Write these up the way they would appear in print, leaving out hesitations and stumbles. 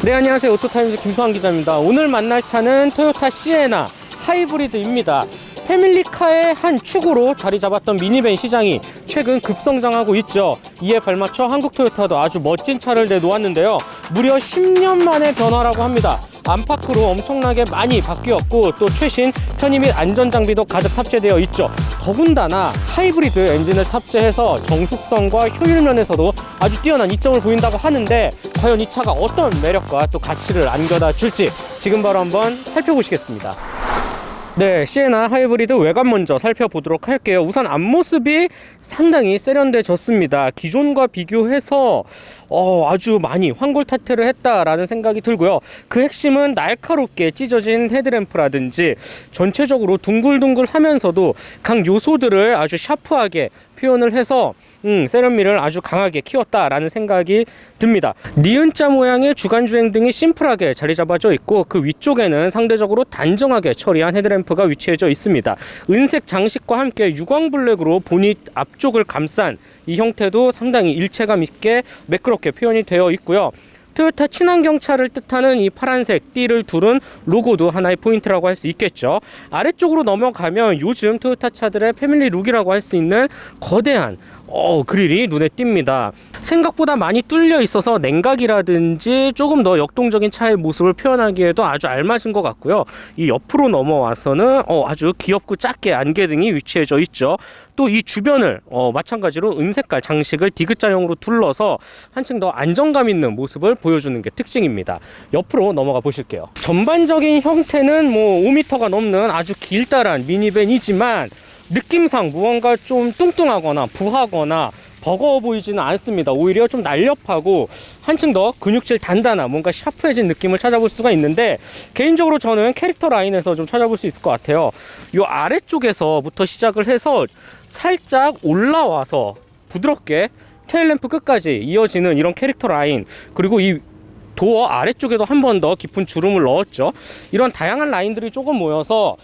네, 안녕하세요. 오토타임즈 김수환 기자입니다. 오늘 만날 차는 토요타 시에나 하이브리드입니다. 패밀리카의 한 축으로 자리 잡았던 미니밴 시장이 최근 급성장하고 있죠. 이에 발맞춰 한국 토요타도 아주 멋진 차를 내놓았는데요. 무려 10년 만의 변화라고 합니다. 안팎으로 엄청나게 많이 바뀌었고 또 최신 편의 및 안전장비도 가득 탑재되어 있죠. 더군다나 하이브리드 엔진을 탑재해서 정숙성과 효율 면에서도 아주 뛰어난 이점을 보인다고 하는데 과연 이 차가 어떤 매력과 또 가치를 안겨다 줄지 지금 바로 한번 살펴보시겠습니다. 네, 시에나 하이브리드 외관 먼저 살펴보도록 할게요. 우선 앞모습이 상당히 세련돼졌습니다. 기존과 비교해서 아주 많이 환골탈태를 했다라는 생각이 들고요. 그 핵심은 날카롭게 찢어진 헤드램프라든지 전체적으로 둥글둥글 하면서도 각 요소들을 아주 샤프하게 표현을 해서 세련미를 아주 강하게 키웠다라는 생각이 듭니다. 니은자 모양의 주간주행 등이 심플하게 자리 잡아져 있고 그 위쪽에는 상대적으로 단정하게 처리한 헤드램프가 위치해져 있습니다. 은색 장식과 함께 유광블랙으로 보닛 앞쪽을 감싼 이 형태도 상당히 일체감 있게 매끄럽게 표현이 되어 있고요. 토요타 친환경차를 뜻하는 이 파란색 띠를 두른 로고도 하나의 포인트라고 할 수 있겠죠. 아래쪽으로 넘어가면 요즘 토요타 차들의 패밀리 룩이라고 할 수 있는 거대한 그릴이 눈에 띕니다. 생각보다 많이 뚫려 있어서 냉각이라든지 조금 더 역동적인 차의 모습을 표현하기에도 아주 알맞은 것 같고요. 이 옆으로 넘어와서는 아주 귀엽고 작게 안개등이 위치해져 있죠. 또 이 주변을 마찬가지로 은색깔 장식을 디귿자형으로 둘러서 한층 더 안정감 있는 모습을 보여주는 게 특징입니다. 옆으로 넘어가 보실게요. 전반적인 형태는 5m가 넘는 아주 길다란 미니밴이지만 느낌상 무언가 좀 뚱뚱하거나 부하거나 버거워 보이지는 않습니다. 오히려 좀 날렵하고 한층 더 근육질 단단한 뭔가 샤프해진 느낌을 찾아볼 수가 있는데 개인적으로 저는 캐릭터 라인에서 좀 찾아볼 수 있을 것 같아요. 요 아래쪽에서부터 시작을 해서 살짝 올라와서 부드럽게 테일램프 끝까지 이어지는 이런 캐릭터 라인, 그리고 이 도어 아래쪽에도 한 번 더 깊은 주름을 넣었죠. 이런 다양한 라인들이 조금 모여서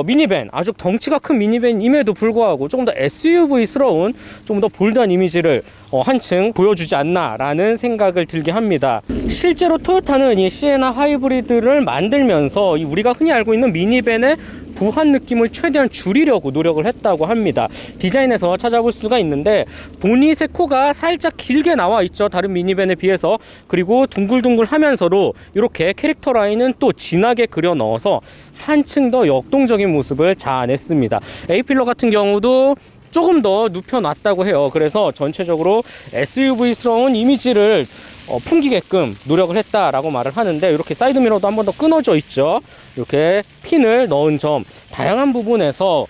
미니밴, 아주 덩치가 큰 미니밴임에도 불구하고 조금 더 SUV스러운 좀 더 볼드한 이미지를 한층 보여주지 않나 라는 생각을 들게 합니다. 실제로 토요타는 이 시에나 하이브리드를 만들면서 우리가 흔히 알고 있는 미니밴의 부한 느낌을 최대한 줄이려고 노력을 했다고 합니다. 디자인에서 찾아볼 수가 있는데 보닛의 코가 살짝 길게 나와 있죠, 다른 미니밴에 비해서. 그리고 둥글둥글 하면서도 이렇게 캐릭터 라인은 또 진하게 그려 넣어서 한층 더 역동적인 모습을 자아냈습니다. A필러 같은 경우도 조금 더 눕혀놨다고 해요. 그래서 전체적으로 SUV스러운 이미지를 풍기게끔 노력을 했다라고 말을 하는데, 이렇게 사이드미러도 한 번 더 끊어져 있죠. 이렇게 핀을 넣은 점, 다양한 부분에서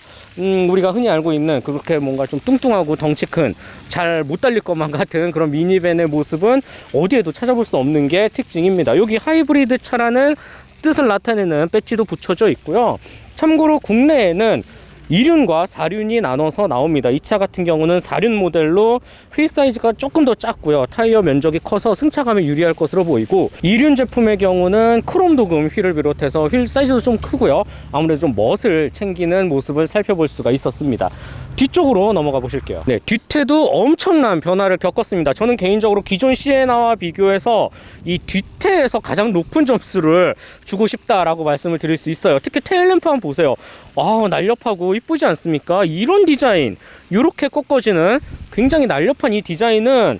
우리가 흔히 알고 있는 그렇게 뭔가 좀 뚱뚱하고 덩치 큰, 잘 못 달릴 것만 같은 그런 미니밴의 모습은 어디에도 찾아볼 수 없는 게 특징입니다. 여기 하이브리드 차라는 뜻을 나타내는 배지도 붙여져 있고요. 참고로 국내에는 2륜과 4륜이 나눠서 나옵니다. 이 차 같은 경우는 4륜 모델로 휠 사이즈가 조금 더 작고요. 타이어 면적이 커서 승차감에 유리할 것으로 보이고, 2륜 제품의 경우는 크롬 도금 휠을 비롯해서 휠 사이즈도 좀 크고요. 아무래도 좀 멋을 챙기는 모습을 살펴볼 수가 있었습니다. 뒤쪽으로 넘어가 보실게요. 네, 뒤태도 엄청난 변화를 겪었습니다. 저는 개인적으로 기존 시에나와 비교해서 이 뒤태에서 가장 높은 점수를 주고 싶다라고 말씀을 드릴 수 있어요. 특히 테일램프 한번 보세요. 날렵하고 이쁘지 않습니까? 이런 디자인, 이렇게 꺾어지는 굉장히 날렵한 이 디자인은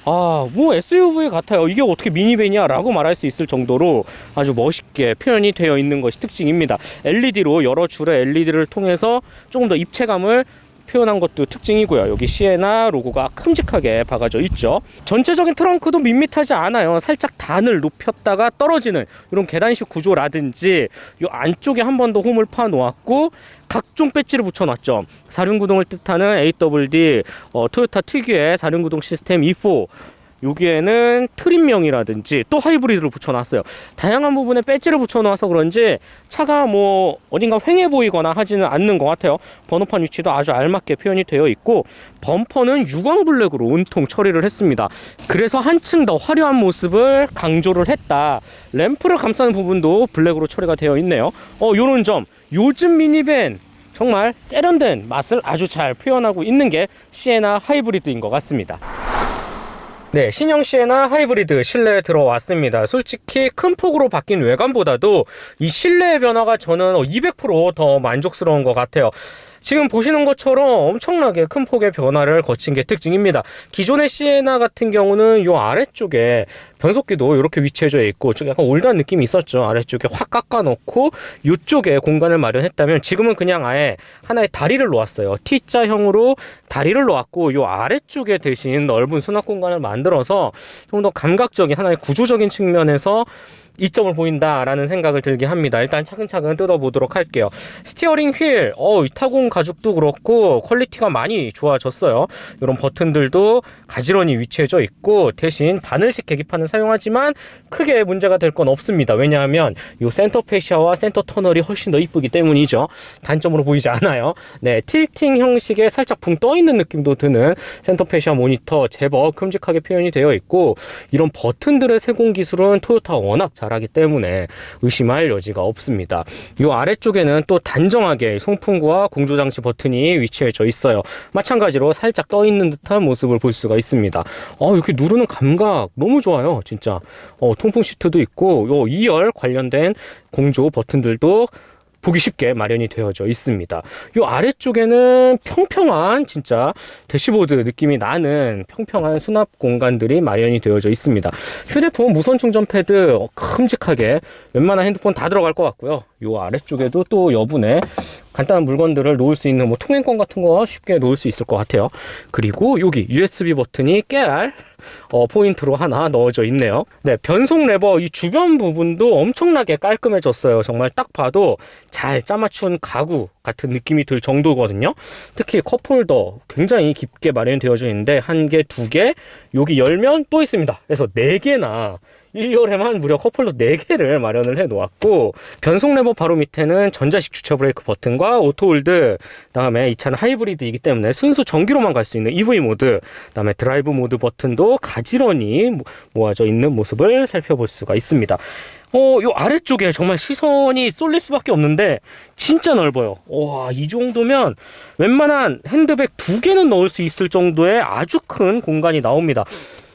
SUV 같아요. 이게 어떻게 미니밴이야 라고 말할 수 있을 정도로 아주 멋있게 표현이 되어 있는 것이 특징입니다. LED로 여러 줄의 LED를 통해서 조금 더 입체감을 표현한 것도 특징이고요. 여기 시에나 로고가 큼직하게 박아져 있죠. 전체적인 트렁크도 밋밋하지 않아요. 살짝 단을 높였다가 떨어지는 이런 계단식 구조라든지, 이 안쪽에 한 번 더 홈을 파 놓았고 각종 배지를 붙여놨죠. 사륜구동을 뜻하는 AWD, 토요타 특유의 사륜구동 시스템 E4, 여기에는 트림명이라든지 또 하이브리드를 붙여놨어요. 다양한 부분에 배지를 붙여놔서 그런지 차가 어딘가 휑해 보이거나 하지는 않는 것 같아요. 번호판 위치도 아주 알맞게 표현이 되어 있고, 범퍼는 유광블랙으로 온통 처리를 했습니다. 그래서 한층 더 화려한 모습을 강조를 했다. 램프를 감싸는 부분도 블랙으로 처리가 되어 있네요. 요런 점, 요즘 미니밴 정말 세련된 맛을 아주 잘 표현하고 있는 게 시에나 하이브리드인 것 같습니다. 네, 신형 시에나 하이브리드 실내에 들어왔습니다. 솔직히 큰 폭으로 바뀐 외관보다도 이 실내의 변화가 저는 200%더 만족스러운 것 같아요. 지금 보시는 것처럼 엄청나게 큰 폭의 변화를 거친 게 특징입니다. 기존의 시에나 같은 경우는 이 아래쪽에 변속기도 이렇게 위치해져 있고 좀 약간 올드한 느낌이 있었죠. 아래쪽에 확 깎아 놓고 이쪽에 공간을 마련했다면 지금은 그냥 아예 하나의 다리를 놓았어요. T자형으로 다리를 놓았고 이 아래쪽에 대신 넓은 수납 공간을 만들어서 좀 더 감각적인 하나의 구조적인 측면에서 이점을 보인다라는 생각을 들게 합니다. 일단 차근차근 뜯어보도록 할게요. 스티어링 휠, 이 타공 가죽도 그렇고 퀄리티가 많이 좋아졌어요. 이런 버튼들도 가지런히 위치해져 있고 대신 바늘식 계기판을 사용하지만 크게 문제가 될 건 없습니다. 왜냐하면 이 센터 페시아와 센터 터널이 훨씬 더 이쁘기 때문이죠. 단점으로 보이지 않아요. 네, 틸팅 형식의 살짝 붕 떠있는 느낌도 드는 센터 페시아 모니터 제법 큼직하게 표현이 되어 있고 이런 버튼들의 세공 기술은 토요타 워낙 잘하기 때문에 의심할 여지가 없습니다. 이 아래쪽에는 또 단정하게 송풍구와 공조장치 버튼이 위치해져 있어요. 마찬가지로 살짝 떠있는 듯한 모습을 볼 수가 있습니다. 이렇게 누르는 감각 너무 좋아요. 진짜 통풍 시트도 있고 요 2열 관련된 공조 버튼들도 보기 쉽게 마련이 되어져 있습니다. 이 아래쪽에는 평평한 진짜 대시보드 느낌이 나는 평평한 수납 공간들이 마련이 되어져 있습니다. 휴대폰 무선 충전 패드 큼직하게 웬만한 핸드폰 다 들어갈 것 같고요. 이 아래쪽에도 또 여분의 간단한 물건들을 놓을 수 있는 통행권 같은 거 쉽게 놓을 수 있을 것 같아요. 그리고 여기 USB 버튼이 깨알 포인트로 하나 넣어져 있네요. 네, 변속 레버 이 주변 부분도 엄청나게 깔끔해졌어요. 정말 딱 봐도 잘 짜맞춘 가구 같은 느낌이 들 정도거든요. 특히 컵홀더 굉장히 깊게 마련되어져 있는데 한 개, 두 개, 여기 열면 또 있습니다. 그래서 4개나 1열에만 무려 컵홀더 4개를 마련을 해 놓았고 변속 레버 바로 밑에는 전자식 주차 브레이크 버튼과 오토홀드, 그다음에 이 차는 하이브리드이기 때문에 순수 전기로만 갈 수 있는 EV 모드, 그다음에 드라이브 모드 버튼도 가지런히 모아져 있는 모습을 살펴볼 수가 있습니다. 요 아래쪽에 정말 시선이 쏠릴 수밖에 없는데 진짜 넓어요. 와, 이 정도면 웬만한 핸드백 2개는 넣을 수 있을 정도의 아주 큰 공간이 나옵니다.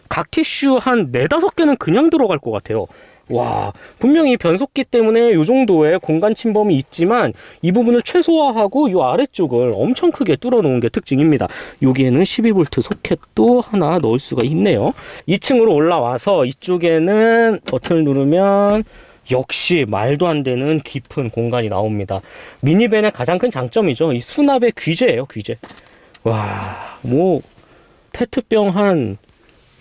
각 티슈 한 4, 5개는 그냥 들어갈 것 같아요. 와, 분명히 변속기 때문에 이 정도의 공간 침범이 있지만 이 부분을 최소화하고 이 아래쪽을 엄청 크게 뚫어 놓은 게 특징입니다. 여기에는 12V 소켓도 하나 넣을 수가 있네요. 2층으로 올라와서 이쪽에는 버튼을 누르면 역시 말도 안 되는 깊은 공간이 나옵니다. 미니밴의 가장 큰 장점이죠. 이 수납의 귀재예요, 귀재. 와, 페트병 한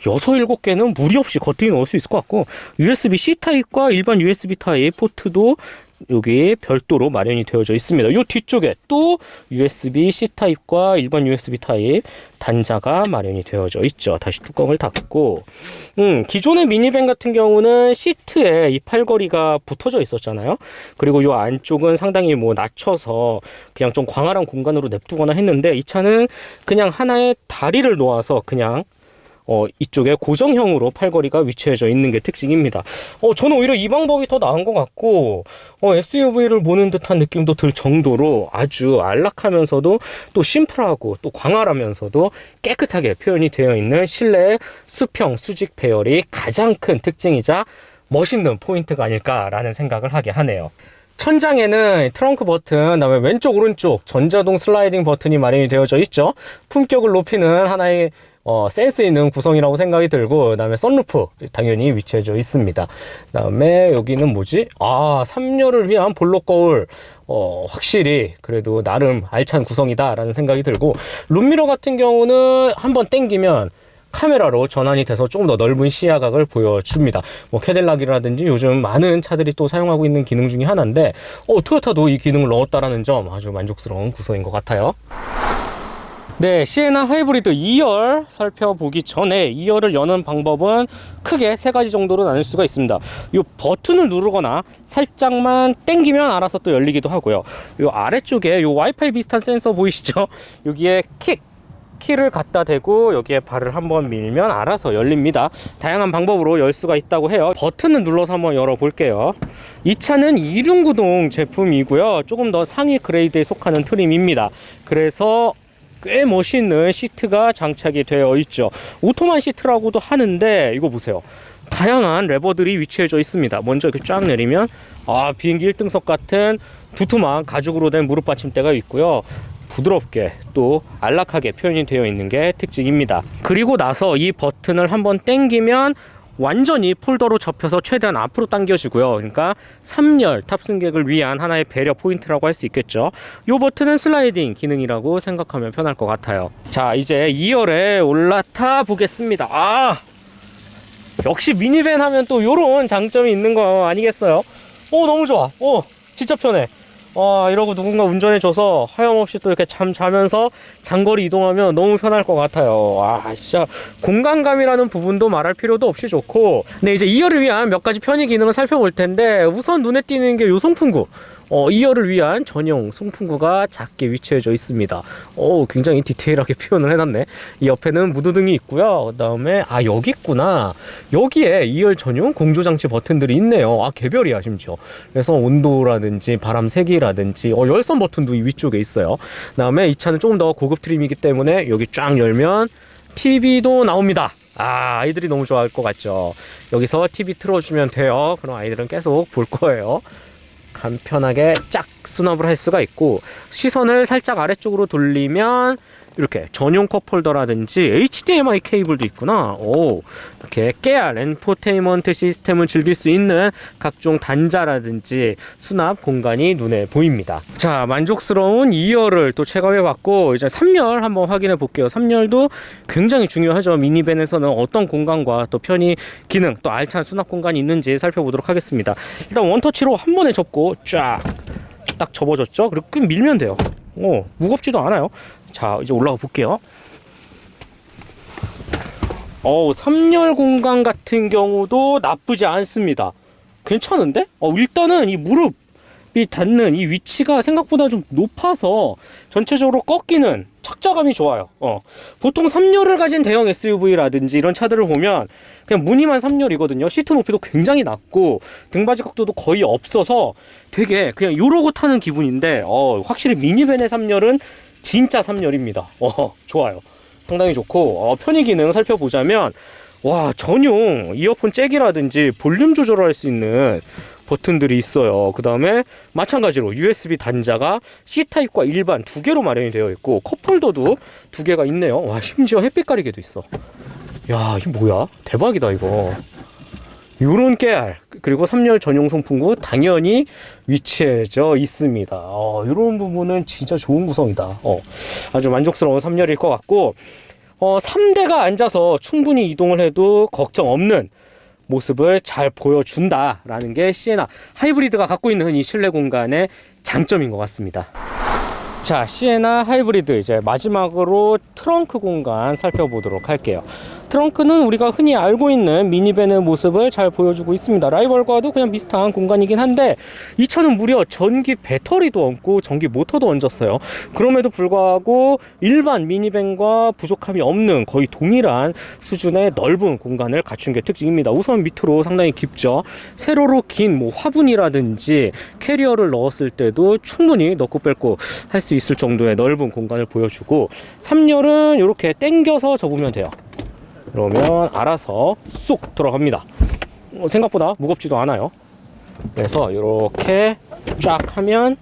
6, 7개는 무리 없이 겉들이 넣을 수 있을 것 같고 USB-C 타입과 일반 USB 타입 포트도 여기 별도로 마련이 되어져 있습니다. 이 뒤쪽에 또 USB-C 타입과 일반 USB 타입 단자가 마련이 되어져 있죠. 다시 뚜껑을 닫고 기존의 미니밴 같은 경우는 시트에 이 팔걸이가 붙어져 있었잖아요. 그리고 이 안쪽은 상당히 낮춰서 그냥 좀 광활한 공간으로 냅두거나 했는데 이 차는 그냥 하나의 다리를 놓아서 그냥 이쪽에 고정형으로 팔걸이가 위치해져 있는 게 특징입니다. 저는 오히려 이 방법이 더 나은 것 같고 SUV를 보는 듯한 느낌도 들 정도로 아주 안락하면서도 또 심플하고 또 광활하면서도 깨끗하게 표현이 되어 있는 실내 수평 수직 배열이 가장 큰 특징이자 멋있는 포인트가 아닐까라는 생각을 하게 하네요. 천장에는 트렁크 버튼, 그다음에 왼쪽 오른쪽 전자동 슬라이딩 버튼이 마련이 되어져 있죠. 품격을 높이는 하나의 센스 있는 구성이라고 생각이 들고, 그다음에 선루프 당연히 위치해져 있습니다. 그다음에 여기는 뭐지? 3열을 위한 볼록 거울. 확실히 그래도 나름 알찬 구성이다라는 생각이 들고, 룸미러 같은 경우는 한번 당기면 카메라로 전환이 돼서 조금 더 넓은 시야각을 보여줍니다. 캐딜락이라든지 요즘 많은 차들이 또 사용하고 있는 기능 중에 하나인데 토요타도 이 기능을 넣었다라는 점 아주 만족스러운 구성인 것 같아요. 네, 시에나 하이브리드 2열 살펴보기 전에 2열을 여는 방법은 크게 3가지 정도로 나눌 수가 있습니다. 이 버튼을 누르거나 살짝만 당기면 알아서 또 열리기도 하고요. 이 아래쪽에 이 와이파이 비슷한 센서 보이시죠? 여기에 키를 갖다 대고 여기에 발을 한번 밀면 알아서 열립니다. 다양한 방법으로 열 수가 있다고 해요. 버튼을 눌러서 한번 열어볼게요. 이 차는 2륜구동 제품이고요. 조금 더 상위 그레이드에 속하는 트림입니다. 그래서 꽤 멋있는 시트가 장착이 되어 있죠. 오토만 시트라고도 하는데 이거 보세요. 다양한 레버들이 위치해져 있습니다. 먼저 이렇게 쫙 내리면 비행기 1등석 같은 두툼한 가죽으로 된 무릎 받침대가 있고요. 부드럽게 또 안락하게 표현이 되어 있는 게 특징입니다. 그리고 나서 이 버튼을 한번 당기면 완전히 폴더로 접혀서 최대한 앞으로 당겨지고요. 그러니까 3열 탑승객을 위한 하나의 배려 포인트라고 할 수 있겠죠. 이 버튼은 슬라이딩 기능이라고 생각하면 편할 것 같아요. 자, 이제 2열에 올라타 보겠습니다. 역시 미니밴 하면 또 요런 장점이 있는 거 아니겠어요? 너무 좋아. 진짜 편해. 이러고 누군가 운전해줘서 하염없이 또 이렇게 자면서 장거리 이동하면 너무 편할 것 같아요. 진짜 공간감이라는 부분도 말할 필요도 없이 좋고. 네, 이제 2열을 위한 몇 가지 편의 기능을 살펴볼 텐데, 우선 눈에 띄는 게 요 송풍구. 2열을 위한 전용 송풍구가 작게 위치해져 있습니다. 굉장히 디테일하게 표현을 해놨네. 이 옆에는 무드등이 있고요. 그 다음에 여기 있구나. 여기에 2열 전용 공조장치 버튼들이 있네요. 개별이야 심지어. 그래서 온도라든지 바람 세기라든지 열선 버튼도 이 위쪽에 있어요. 그 다음에 이 차는 조금 더 고급 트림이기 때문에 여기 쫙 열면 TV도 나옵니다. 아이들이 너무 좋아할 것 같죠. 여기서 TV 틀어주면 돼요. 그럼 아이들은 계속 볼 거예요. 간편하게 쫙 수납을 할 수가 있고, 시선을 살짝 아래쪽으로 돌리면 이렇게 전용 컵홀더라든지 HDMI 케이블도 있구나. 이렇게 깨알 엔포테인먼트 시스템을 즐길 수 있는 각종 단자라든지 수납 공간이 눈에 보입니다. 자, 만족스러운 2열을 또 체감해봤고, 이제 3열 한번 확인해 볼게요. 3열도 굉장히 중요하죠. 미니밴에서는 어떤 공간과 또 편의 기능, 또 알찬 수납 공간이 있는지 살펴보도록 하겠습니다. 일단 원터치로 한 번에 접고 쫙 딱 접어졌죠. 그리고 끈 밀면 돼요. 무겁지도 않아요. 자, 이제 올라가 볼게요. 3열 공간 같은 경우도 나쁘지 않습니다. 괜찮은데? 일단은 이 무릎이 닿는 이 위치가 생각보다 좀 높아서 전체적으로 꺾이는 착자감이 좋아요. 보통 3열을 가진 대형 SUV라든지 이런 차들을 보면 그냥 무늬만 3열이거든요. 시트 높이도 굉장히 낮고 등받이 각도도 거의 없어서 되게 그냥 요러고 타는 기분인데, 확실히 미니밴의 3열은 진짜 3열입니다. 좋아요. 상당히 좋고, 편의 기능 살펴보자면, 전용 이어폰 잭이라든지 볼륨 조절을 할 수 있는 버튼들이 있어요. 그 다음에 마찬가지로 USB 단자가 C타입과 일반 두 개로 마련이 되어 있고, 컵홀더도 두 개가 있네요. 심지어 햇빛 가리개도 있어. 야, 이게 뭐야? 대박이다 이거. 요런 깨알, 그리고 3열 전용 송풍구 당연히 위치해져 있습니다. 요런 부분은 진짜 좋은 구성이다. 아주 만족스러운 3열일 것 같고, 3대가 앉아서 충분히 이동을 해도 걱정 없는 모습을 잘 보여준다라는 게 시에나 하이브리드가 갖고 있는 이 실내 공간의 장점인 것 같습니다. 자, 시에나 하이브리드 이제 마지막으로 트렁크 공간 살펴보도록 할게요. 트렁크는 우리가 흔히 알고 있는 미니밴의 모습을 잘 보여주고 있습니다. 라이벌과도 그냥 비슷한 공간이긴 한데, 이 차는 무려 전기 배터리도 얹고 전기 모터도 얹었어요. 그럼에도 불구하고 일반 미니밴과 부족함이 없는 거의 동일한 수준의 넓은 공간을 갖춘 게 특징입니다. 우선 밑으로 상당히 깊죠. 세로로 긴 화분이라든지 캐리어를 넣었을 때도 충분히 넣고 뺄고 할 수 있을 정도의 넓은 공간을 보여주고, 3열은 이렇게 당겨서 접으면 돼요. 그러면 알아서 쑥 들어갑니다. 생각보다 무겁지도 않아요. 그래서 이렇게 쫙 하면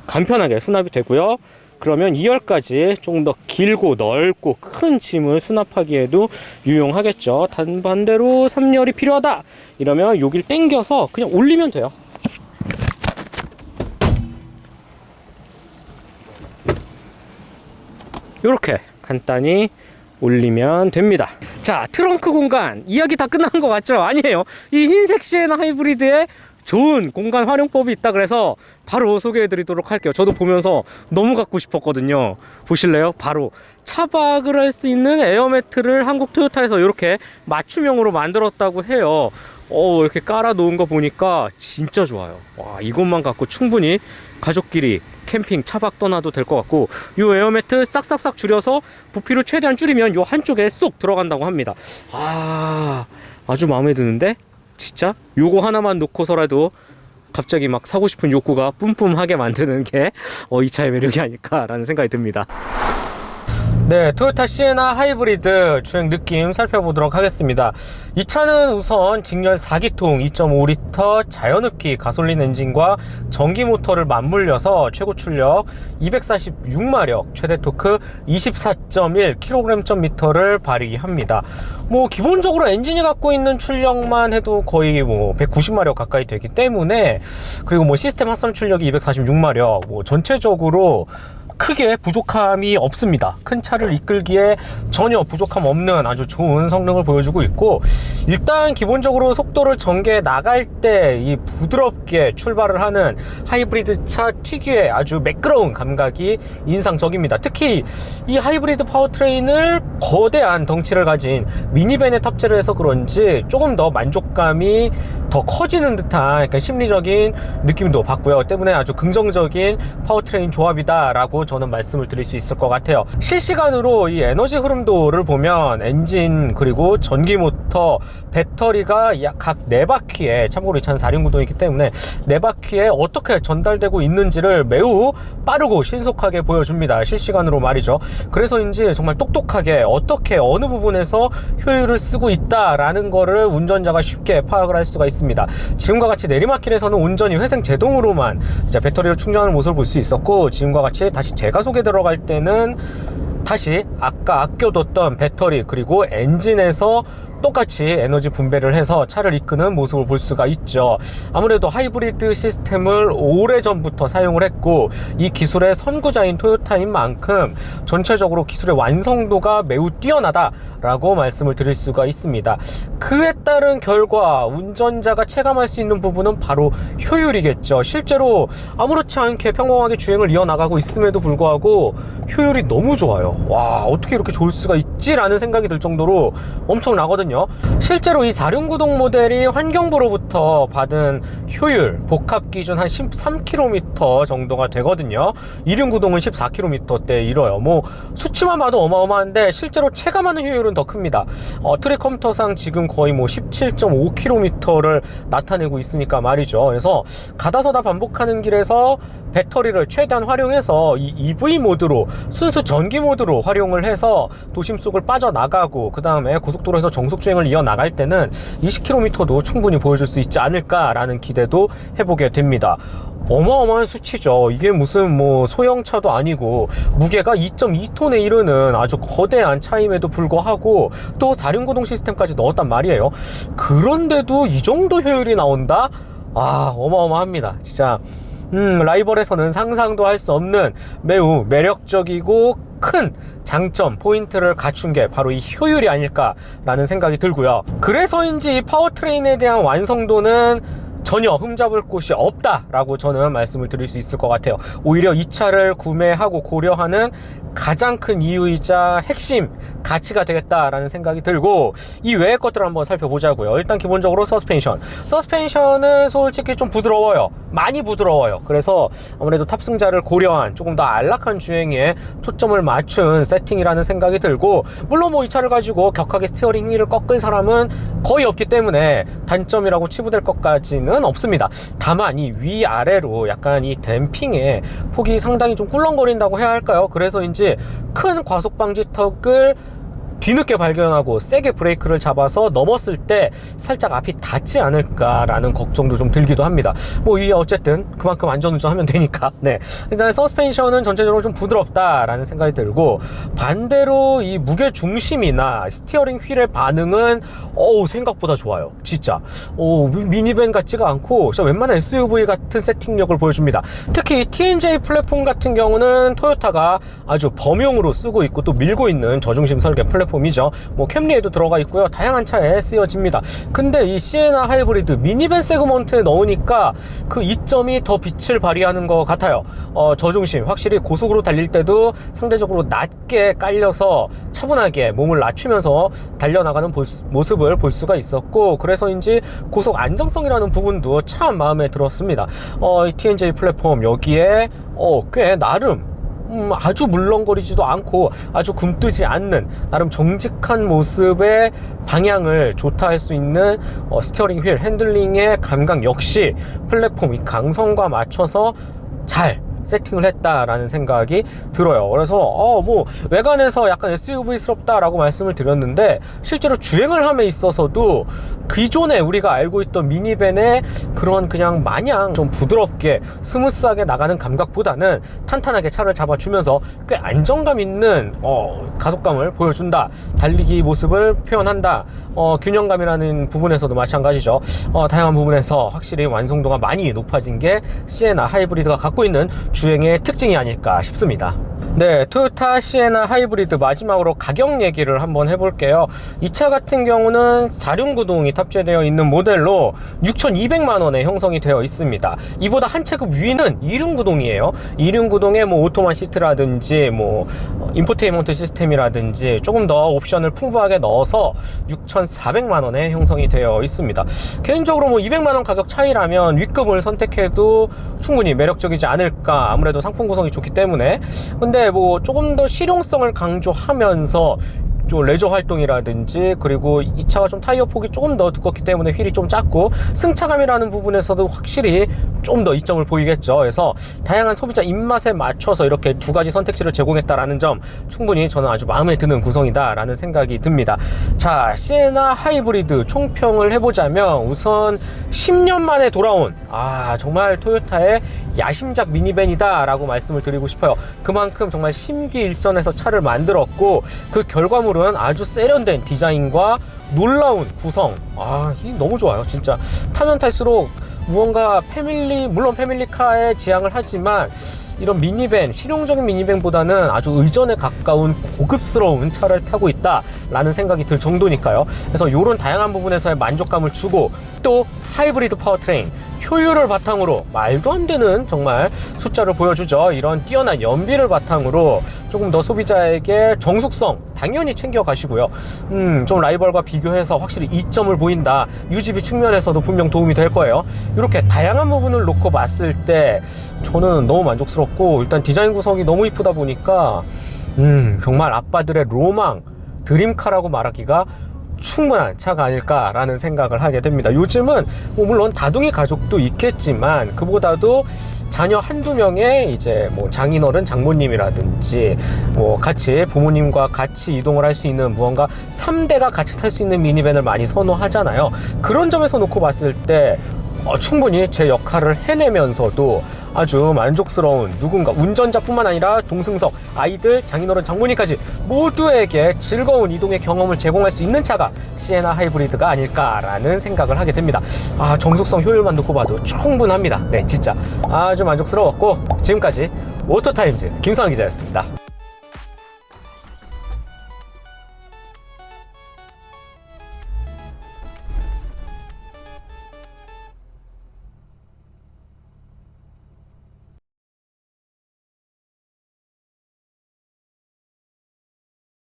간편하게 수납이 되고요. 그러면 2열까지 조금 더 길고 넓고 큰 짐을 수납하기에도 유용하겠죠. 반대로 3열이 필요하다 이러면 여길 당겨서 그냥 올리면 돼요. 이렇게 간단히 올리면 됩니다. 자, 트렁크 공간 이야기 다 끝난 것 같죠? 아니에요. 이 흰색 시에나 하이브리드에 좋은 공간 활용법이 있다 그래서 바로 소개해 드리도록 할게요. 저도 보면서 너무 갖고 싶었거든요. 보실래요? 바로 차박을 할 수 있는 에어매트를 한국 토요타에서 이렇게 맞춤형으로 만들었다고 해요. 이렇게 깔아 놓은 거 보니까 진짜 좋아요. 이것만 갖고 충분히 가족끼리 캠핑 차박 떠나도 될 것 같고, 요 에어매트 싹싹싹 줄여서 부피를 최대한 줄이면 요 한쪽에 쏙 들어간다고 합니다. 아주 마음에 드는데 진짜 요거 하나만 놓고서라도 갑자기 막 사고 싶은 욕구가 뿜뿜하게 만드는 게 이 차의 매력이 아닐까라는 생각이 듭니다. 네, 토요타 시에나 하이브리드 주행 느낌 살펴보도록 하겠습니다. 이 차는 우선 직렬 4기통 2.5L 자연흡기 가솔린 엔진과 전기 모터를 맞물려서 최고 출력 246마력, 최대 토크 24.1kg/m를 발휘합니다. 뭐 기본적으로 엔진이 갖고 있는 출력만 해도 거의 뭐 190마력 가까이 되기 때문에, 그리고 뭐 시스템 합산 출력이 246마력, 뭐 전체적으로 크게 부족함이 없습니다. 큰 차를 이끌기에 전혀 부족함 없는 아주 좋은 성능을 보여주고 있고, 일단 기본적으로 속도를 전개해 나갈 때 이 부드럽게 출발을 하는 하이브리드 차 특유의 아주 매끄러운 감각이 인상적입니다. 특히 이 하이브리드 파워트레인을 거대한 덩치를 가진 미니밴에 탑재를 해서 그런지 조금 더 만족감이 더 커지는 듯한 약간 심리적인 느낌도 받고요. 때문에 아주 긍정적인 파워트레인 조합이다 라고 저는 말씀을 드릴 수 있을 것 같아요. 실시간으로 이 에너지 흐름도를 보면 엔진 그리고 전기 모터, 배터리가 약 각 4바퀴에, 참고로 이 차는 4륜구동이기 때문에 4바퀴에 어떻게 전달되고 있는지를 매우 빠르고 신속하게 보여줍니다. 실시간으로 말이죠. 그래서인지 정말 똑똑하게 어떻게 어느 부분에서 효율을 쓰고 있다라는 거를 운전자가 쉽게 파악을 할 수가 있습니다. 지금과 같이 내리막길에서는 온전히 회생 제동으로만 이제 배터리를 충전하는 모습을 볼 수 있었고, 지금과 같이 다시 제가속에 들어갈 때는 다시 아까 아껴뒀던 배터리 그리고 엔진에서 똑같이 에너지 분배를 해서 차를 이끄는 모습을 볼 수가 있죠. 아무래도 하이브리드 시스템을 오래전부터 사용을 했고, 이 기술의 선구자인 토요타인 만큼 전체적으로 기술의 완성도가 매우 뛰어나다라고 말씀을 드릴 수가 있습니다. 그에 따른 결과 운전자가 체감할 수 있는 부분은 바로 효율이겠죠. 실제로 아무렇지 않게 평범하게 주행을 이어나가고 있음에도 불구하고 효율이 너무 좋아요. 와, 어떻게 이렇게 좋을 수가 있지? 라는 생각이 들 정도로 엄청나거든요. 실제로 이 4륜구동 모델이 환경부로부터 받은 효율 복합 기준 한 13km 정도가 되거든요. 2륜구동은 14km대 이뤄요. 뭐 수치만 봐도 어마어마한데 실제로 체감하는 효율은 더 큽니다. 트랙 컴퓨터상 지금 거의 뭐 17.5km를 나타내고 있으니까 말이죠. 그래서 가다서다 반복하는 길에서 배터리를 최대한 활용해서 이 EV 모드로, 순수 전기 모드로 활용을 해서 도심 속을 빠져나가고, 그 다음에 고속도로에서 정속주행을 이어나갈 때는 20km도 충분히 보여줄 수 있지 않을까라는 기대도 해보게 됩니다. 어마어마한 수치죠. 이게 무슨 뭐 소형차도 아니고 무게가 2.2톤에 이르는 아주 거대한 차임에도 불구하고 또 4륜구동 시스템까지 넣었단 말이에요. 그런데도 이 정도 효율이 나온다? 아, 어마어마합니다. 진짜 라이벌에서는 상상도 할 수 없는 매우 매력적이고 큰 장점, 포인트를 갖춘 게 바로 이 효율이 아닐까라는 생각이 들고요. 그래서인지 파워트레인에 대한 완성도는 전혀 흠잡을 곳이 없다라고 저는 말씀을 드릴 수 있을 것 같아요. 오히려 이 차를 구매하고 고려하는 가장 큰 이유이자 핵심 가치가 되겠다라는 생각이 들고, 이 외의 것들을 한번 살펴보자고요. 일단 기본적으로 서스펜션은 솔직히 좀 부드러워요. 많이 부드러워요. 그래서 아무래도 탑승자를 고려한 조금 더 안락한 주행에 초점을 맞춘 세팅이라는 생각이 들고, 물론 뭐 이 차를 가지고 격하게 스티어링 휠을 꺾을 사람은 거의 없기 때문에 단점이라고 치부될 것까지는 없습니다. 다만 이 위아래로 약간 이 댐핑의 폭이 상당히 좀 꿀렁거린다고 해야 할까요? 그래서인지 큰 과속 방지턱을 뒤늦게 발견하고 세게 브레이크를 잡아서 넘었을 때 살짝 앞이 닿지 않을까라는 걱정도 좀 들기도 합니다. 뭐 이 어쨌든 그만큼 안전운전하면 되니까. 네, 일단 서스펜션은 전체적으로 좀 부드럽다라는 생각이 들고, 반대로 이 무게 중심이나 스티어링 휠의 반응은 생각보다 좋아요. 진짜 미니밴 같지가 않고 진짜 웬만한 SUV 같은 세팅력을 보여줍니다. 특히 TNGA 플랫폼 같은 경우는 토요타가 아주 범용으로 쓰고 있고 또 밀고 있는 저중심 설계 플랫폼이죠. 뭐 캠리에도 들어가 있고요. 다양한 차에 쓰여집니다. 근데 이 시에나 하이브리드 미니밴 세그먼트에 넣으니까 그 이점이 더 빛을 발휘하는 것 같아요. 저중심, 확실히 고속으로 달릴 때도 상대적으로 낮게 깔려서 차분하게 몸을 낮추면서 달려나가는 모습을 볼 수가 있었고, 그래서인지 고속 안정성이라는 부분도 참 마음에 들었습니다. 이 TNGA 플랫폼 여기에 꽤 나름 아주 물렁거리지도 않고 아주 굼뜨지 않는 나름 정직한 모습의 방향을 좋다 할 수 있는 스티어링 휠 핸들링의 감각 역시 플랫폼 이 강성과 맞춰서 잘 세팅을 했다라는 생각이 들어요. 그래서 뭐 외관에서 약간 SUV스럽다라고 말씀을 드렸는데 실제로 주행을 함에 있어서도 기존에 우리가 알고 있던 미니밴의 그런 그냥 마냥 좀 부드럽게 스무스하게 나가는 감각보다는 탄탄하게 차를 잡아주면서 꽤 안정감 있는 가속감을 보여준다, 달리기 모습을 표현한다, 균형감이라는 부분에서도 마찬가지죠. 다양한 부분에서 확실히 완성도가 많이 높아진 게 시에나 하이브리드가 갖고 있는 주행의 특징이 아닐까 싶습니다. 네, 토요타 시에나 하이브리드 마지막으로 가격 얘기를 한번 해볼게요. 이 차 같은 경우는 4륜구동이 탑재되어 있는 모델로 6,200만원에 형성이 되어 있습니다. 이보다 한 체급 위는 2륜구동이에요. 2륜구동에 뭐 오토만 시트라든지 뭐 인포테인먼트 시스템이라든지 조금 더 옵션을 풍부하게 넣어서 6,400만원에 형성이 되어 있습니다. 개인적으로 뭐 200만원 가격 차이라면 윗급을 선택해도 충분히 매력적이지 않을까. 아무래도 상품 구성이 좋기 때문에. 근데 뭐 조금 더 실용성을 강조하면서 좀 레저 활동이라든지, 그리고 이 차가 좀 타이어 폭이 조금 더 두껍기 때문에 휠이 좀 작고 승차감이라는 부분에서도 확실히 좀 더 이점을 보이겠죠. 그래서 다양한 소비자 입맛에 맞춰서 이렇게 두 가지 선택지를 제공했다라는 점 충분히 저는 아주 마음에 드는 구성이다 라는 생각이 듭니다. 자, 시에나 하이브리드 총평을 해보자면 우선 10년 만에 돌아온 정말 토요타의 야심작 미니밴이다 라고 말씀을 드리고 싶어요. 그만큼 정말 심기일전해서 차를 만들었고 그 결과물은 아주 세련된 디자인과 놀라운 구성. 너무 좋아요. 진짜 타면 탈수록 무언가 물론 패밀리카에 지향을 하지만 이런 미니밴, 실용적인 미니밴보다는 아주 의전에 가까운 고급스러운 차를 타고 있다 라는 생각이 들 정도니까요. 그래서 이런 다양한 부분에서의 만족감을 주고, 또 하이브리드 파워트레인 효율을 바탕으로 말도 안 되는 정말 숫자를 보여주죠. 이런 뛰어난 연비를 바탕으로 조금 더 소비자에게 정숙성 당연히 챙겨 가시고요. 좀 라이벌과 비교해서 확실히 이점을 보인다, 유지비 측면에서도 분명 도움이 될 거예요. 이렇게 다양한 부분을 놓고 봤을 때 저는 너무 만족스럽고, 일단 디자인 구성이 너무 이쁘다 보니까 정말 아빠들의 로망, 드림카라고 말하기가 충분한 차가 아닐까라는 생각을 하게 됩니다. 요즘은 물론 다둥이 가족도 있겠지만 그보다도 자녀 한두 명의 이제 뭐 장인어른, 장모님이라든지 뭐 같이 부모님과 같이 이동을 할 수 있는 무언가 3대가 같이 탈 수 있는 미니밴을 많이 선호하잖아요. 그런 점에서 놓고 봤을 때 충분히 제 역할을 해내면서도 아주 만족스러운, 누군가 운전자뿐만 아니라 동승석, 아이들, 장인어른, 장모님까지 모두에게 즐거운 이동의 경험을 제공할 수 있는 차가 시에나 하이브리드가 아닐까라는 생각을 하게 됩니다. 정숙성, 효율만 놓고 봐도 충분합니다. 네, 진짜 아주 만족스러웠고, 지금까지 오토타임즈 김성환 기자였습니다.